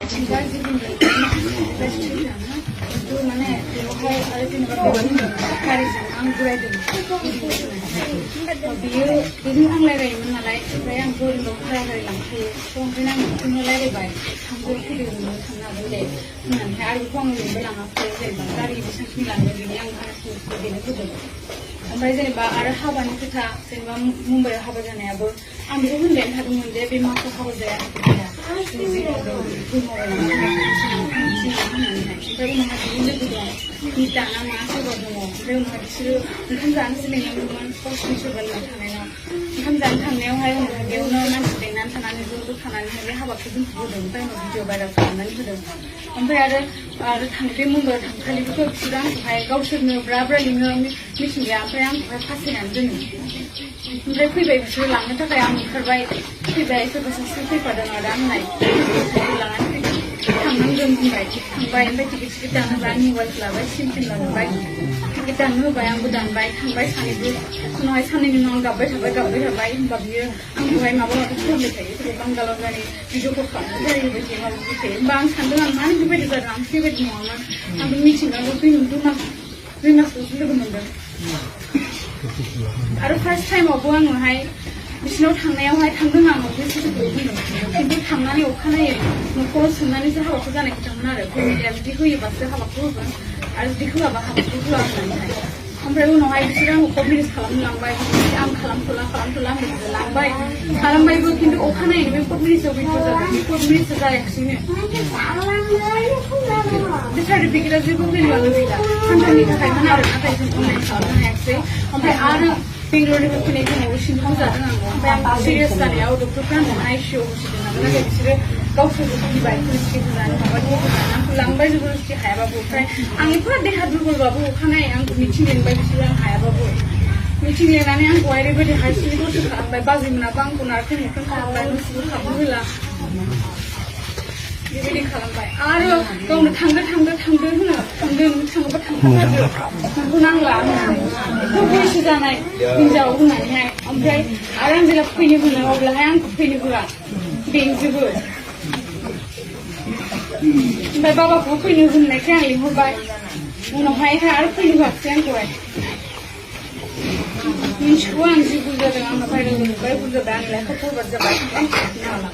Tidak jadi restoran, itu mana hai ada jenis berbagai karis ang berai dulu. Biar ini ang lagi mana lagi, saya ang boleh lokal lagi langkai, soalnya ang punya lagi baik, hampir tidak dulu karena boleh, nanti hari puang lebih belang apa jadi dari bisa sembilan jadi yang harus begini tu dulu. Sampai jadi ada haban kita, jadi Mumbai haban jadi apa, ambil pun lain hari Mumbai bima tu haban jadi apa. Jadi itu mau baru menghadiri juga kita nama asal baru baru menghadiri kan jangan sini yang cuma post itu baru karena kan jangan karena hai dia orang dengan tangan itu tangan ini haba kita sudah untuk video baru tangan itu sampai ada tangki Mumbai tangkali itu sudah hai kau sudah berapa lima misalnya apa yang pasti nanti Mereka pribadi sudah lama tak kayak aku terbaik pribadi itu pasti pada orang lain tangan jemput baik tangan baik kita nabani wal kelabai simpel lalu baik kita nu bayang budan baik baik sani bu noai sani ni nong gabai sabai bagian aku baik mabuk aku pun betul itu banggalan dari video kokan dari betul mabuk betul bang sandungan mana juga di dalam sih betul mana aku micin aku tuh mas sudah benar Ada first time aku angahai, bisnis tangnayaवहाय tangdों आङो बे सुजुखौ बुंदों खिन्थु थांनानै अखानायै न'खराव सोंनानैसो हाबाखौ जानाय खोथामोन आरो फेमिलिया जुदि होयोबासो हाबाखौ होगोन आरो जुदि होआबा हाबाखौ होआ होननानैहाय ओमफ्राय उनावहाय बिसोरो आंखौ कट मेरेज खालामलांबाय आं खालामथ'ला होननानै लांबाय खालामबायबो खिन्थु अखानायै बे कट मेरेजआव बेफोर जादों बे कट मेरेजआ जायाखिसैनो बे सार्टिफिकेटआ जेबो भेलुआनो गैला सानथामनि थाखायमोन आरो नाथाय जों अनलाइन खालामनो हायाखिसै ओमफ्राय आरो बेंगलरनिफ्राय फैनाय समाव सिनथाव जादों आङो ओमफ्राय आं सिरियास जानायाव डक्टरफ्रा आंखौ आइसिइउआव होसिगोन नाथाय बिसोरो गावसोरबो गिबाय पुलिसखौ जानो माबाखौ होनानै आंखौ लांबाय जबरदस्ति हायाबाबो ओमफ्राय आं एफा देहा दुरबलबाबो अखानायै आंखौ मिथिं लेंबाय बिसोरो आं हायाबाबो मिथिं लेंनानै आंखौ ओरैबायदि हारसिङै दसे खालामबाय बाजैमोनाबो आंखौ नारखें नुख्रें खालामबाय न'सिङाव हाबनो होला बेबायदि खालामबाय आरो गावनो थांदो होनो थाङोबा थांथारदो नोंखौ नांला होननानै एथ' बैसो जानाय हिनजाव होननानैहाय ओमफ्राय आरो आं जेब्ला फैनो होनो अब्लाहाय आंखौ फैनो होआ बेंजोबो ओमफ्राय बाबाखौ फैनो होननायखाय आं लिंहरबाय उनावहाय आरो फैनो होआखिसै आंखौहाय मिन्थिगौ आं जि भुल जादों आंना भाइरेल नुबाय भुल जाबाय आं लेखा फरवार्ड जाबाय नाला